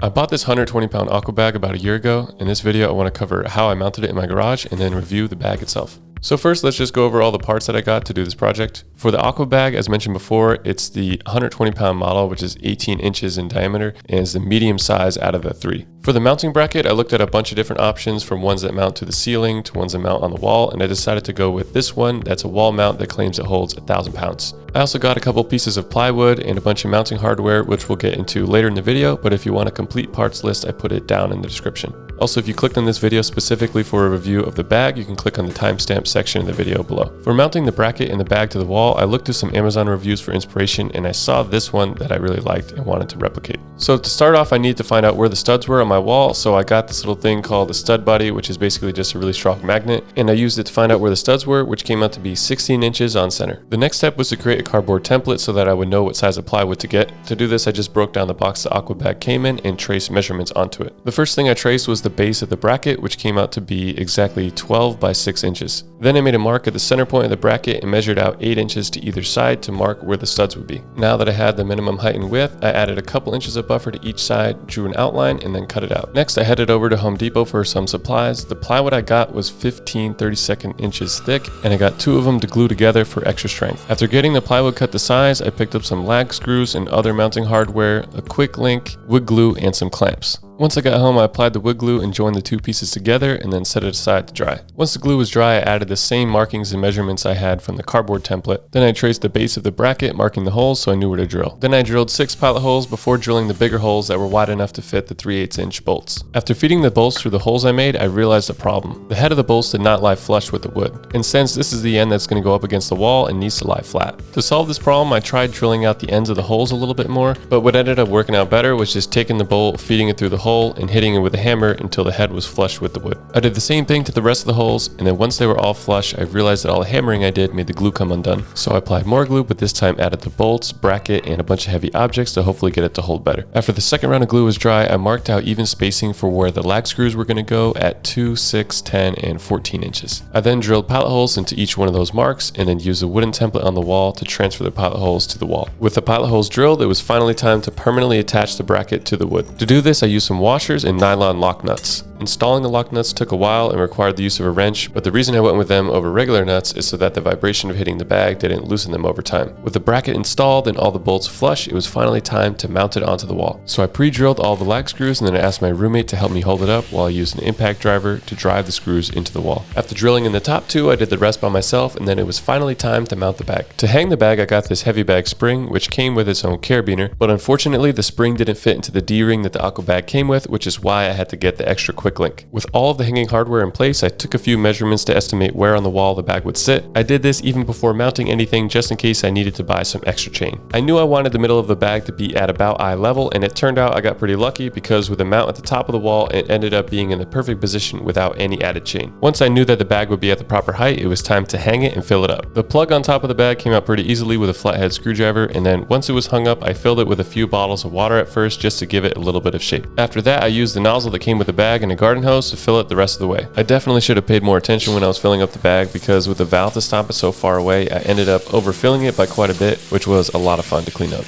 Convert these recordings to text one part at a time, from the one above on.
I bought this 120 pound aqua bag about a year ago. In this video, I want to cover how I mounted it in my garage and then review the bag itself. So first, let's just go over all the parts that I got to do this project. For the aqua bag, as mentioned before, it's the 120 pound model, which is 18 inches in diameter and is the medium size out of the three. For the mounting bracket, I looked at a bunch of different options, from ones that mount to the ceiling to ones that mount on the wall, and I decided to go with this one that's a wall mount that claims it holds 1,000 pounds. I also got a couple pieces of plywood and a bunch of mounting hardware, which we'll get into later in the video, but if you want a complete parts list, I put it down in the description. Also, if you clicked on this video specifically for a review of the bag, you can click on the timestamp section in the video below. For mounting the bracket and the bag to the wall, I looked through some Amazon reviews for inspiration, and I saw this one that I really liked and wanted to replicate. So to start off, I needed to find out where the studs were on my wall, so I got this little thing called a stud buddy, which is basically just a really strong magnet, and I used it to find out where the studs were, which came out to be 16 inches on center. The next step was to create a cardboard template so that I would know what size of plywood to get. To do this, I just broke down the box the aqua bag came in and traced measurements onto it. The first thing I traced was the base of the bracket, which came out to be exactly 12 by 6 inches. Then I made a mark at the center point of the bracket and measured out 8 inches to either side to mark where the studs would be. Now that I had the minimum height and width, I added a couple inches of buffer to each side, drew an outline, and then cut it out. Next, I headed over to Home Depot for some supplies. The plywood I got was 15 32nd inches thick, and I got 2 of them to glue together for extra strength. After getting the plywood cut to size, I picked up some lag screws and other mounting hardware, a quick link, wood glue, and some clamps. Once I got home, I applied the wood glue and joined the 2 pieces together and then set it aside to dry. Once the glue was dry, I added the same markings and measurements I had from the cardboard template. Then I traced the base of the bracket, marking the holes so I knew where to drill. Then I drilled 6 pilot holes before drilling the bigger holes that were wide enough to fit the 3/8 inch bolts. After feeding the bolts through the holes I made, I realized a problem. The head of the bolts did not lie flush with the wood. And since this is the end that's going to go up against the wall, it needs to lie flat. To solve this problem, I tried drilling out the ends of the holes a little bit more, but what ended up working out better was just taking the bolt, feeding it through the hole, and hitting it with a hammer until the head was flush with the wood. I did the same thing to the rest of the holes, and then once they were all flush, I realized that all the hammering I did made the glue come undone. So I applied more glue, but this time added the bolts, bracket, and a bunch of heavy objects to hopefully get it to hold better. After the second round of glue was dry, I marked out even spacing for where the lag screws were going to go at 2, 6, 10, and 14 inches. I then drilled pilot holes into each one of those marks, and then used a wooden template on the wall to transfer the pilot holes to the wall. With the pilot holes drilled, it was finally time to permanently attach the bracket to the wood. To do this, I used some washers and nylon lock nuts. Installing the lock nuts took a while and required the use of a wrench, but the reason I went with them over regular nuts is so that the vibration of hitting the bag didn't loosen them over time. With the bracket installed and all the bolts flush, it was finally time to mount it onto the wall. So I pre-drilled all the lag screws, and then I asked my roommate to help me hold it up while I used an impact driver to drive the screws into the wall. After drilling in the top 2, I did the rest by myself, and then it was finally time to mount the bag. To hang the bag, I got this heavy bag spring, which came with its own carabiner, but unfortunately the spring didn't fit into the D-ring that the aqua bag came with, which is why I had to get the extra quick link. With all of the hanging hardware in place, I took a few measurements to estimate where on the wall the bag would sit. I did this even before mounting anything, just in case I needed to buy some extra chain. I knew I wanted the middle of the bag to be at about eye level, and it turned out I got pretty lucky because with the mount at the top of the wall, it ended up being in the perfect position without any added chain. Once I knew that the bag would be at the proper height, it was time to hang it and fill it up. The plug on top of the bag came out pretty easily with a flathead screwdriver, and then once it was hung up, I filled it with a few bottles of water at first just to give it a little bit of shape. After that, I used the nozzle that came with the bag and a garden hose to fill it the rest of the way. I definitely should have paid more attention when I was filling up the bag, because with the valve to stop it so far away, I ended up overfilling it by quite a bit, which was a lot of fun to clean up.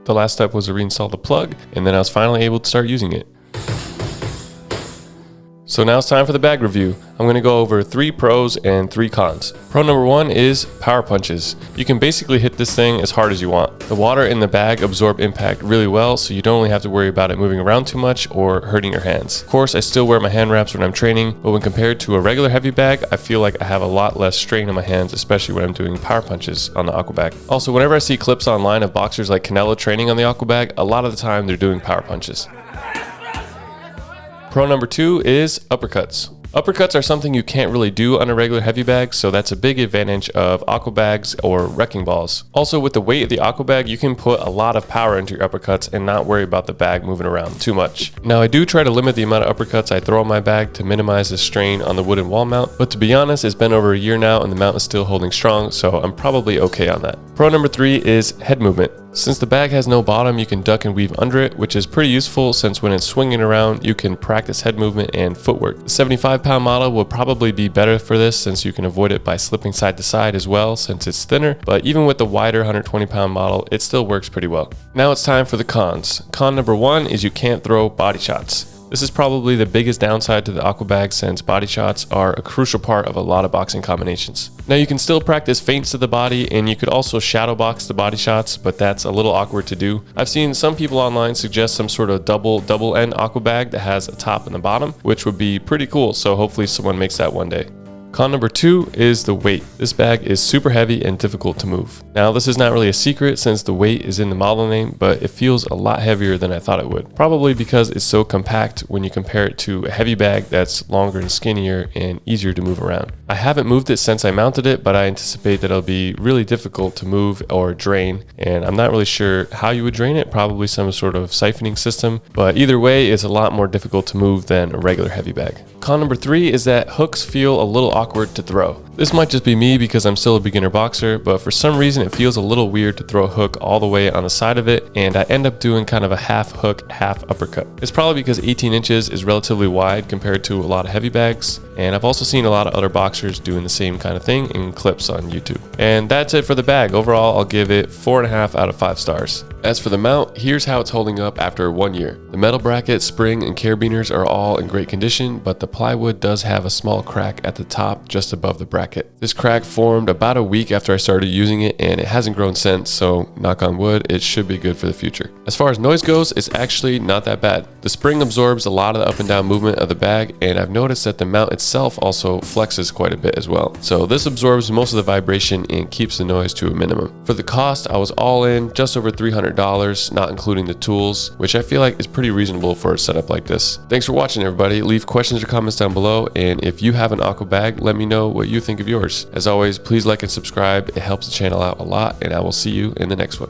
The last step was to reinstall the plug, and then I was finally able to start using it. So now it's time for the bag review. I'm going to go over 3 pros and 3 cons. Pro number 1 is power punches. You can basically hit this thing as hard as you want. The water in the bag absorbs impact really well, so you don't really have to worry about it moving around too much or hurting your hands. Of course, I still wear my hand wraps when I'm training, but when compared to a regular heavy bag, I feel like I have a lot less strain on my hands, especially when I'm doing power punches on the aqua bag. Also, whenever I see clips online of boxers like Canelo training on the aqua bag, a lot of the time they're doing power punches. Pro number 2 is uppercuts. Uppercuts are something you can't really do on a regular heavy bag, so that's a big advantage of aqua bags or wrecking balls. Also, with the weight of the aqua bag, you can put a lot of power into your uppercuts and not worry about the bag moving around too much. Now, I do try to limit the amount of uppercuts I throw on my bag to minimize the strain on the wooden wall mount, but to be honest, it's been over a year now and the mount is still holding strong, so I'm probably okay on that. Pro number 3 is head movement. Since the bag has no bottom, you can duck and weave under it, which is pretty useful since when it's swinging around, you can practice head movement and footwork. The 75-pound model will probably be better for this since you can avoid it by slipping side to side as well since it's thinner, but even with the wider 120-pound model, it still works pretty well. Now it's time for the cons. Con number 1 is you can't throw body shots. This is probably the biggest downside to the Aquabag since body shots are a crucial part of a lot of boxing combinations. Now you can still practice feints to the body and you could also shadow box the body shots, but that's a little awkward to do. I've seen some people online suggest some sort of double end Aquabag that has a top and a bottom, which would be pretty cool, so hopefully someone makes that one day. Con number 2 is the weight. This bag is super heavy and difficult to move. Now this is not really a secret since the weight is in the model name, but it feels a lot heavier than I thought it would. Probably because it's so compact when you compare it to a heavy bag that's longer and skinnier and easier to move around. I haven't moved it since I mounted it, but I anticipate that it'll be really difficult to move or drain, and I'm not really sure how you would drain it, probably some sort of siphoning system, but either way it's a lot more difficult to move than a regular heavy bag. Con number 3 is that hooks feel a little awkward to throw. This might just be me because I'm still a beginner boxer, but for some reason it feels a little weird to throw a hook all the way on the side of it, and I end up doing kind of a half hook, half uppercut. It's probably because 18 inches is relatively wide compared to a lot of heavy bags, and I've also seen a lot of other boxers doing the same kind of thing in clips on YouTube. And that's it for the bag. Overall, I'll give it 4.5 out of 5 stars. As for the mount, here's how it's holding up after 1 year. The metal bracket, spring, and carabiners are all in great condition, but the plywood does have a small crack at the top just above the bracket. This crack formed about a week after I started using it, and it hasn't grown since, so knock on wood, it should be good for the future. As far as noise goes, it's actually not that bad. The spring absorbs a lot of the up and down movement of the bag, and I've noticed that the mount itself also flexes quite a bit as well. So this absorbs most of the vibration and keeps the noise to a minimum. For the cost, I was all in just over $300, not including the tools, which I feel like is pretty reasonable for a setup like this. Thanks for watching, everybody. Leave questions or comments down below, and if you have an Aquabag, let me know what you think of yours. As always, please like and subscribe. It helps the channel out a lot, and I will see you in the next one.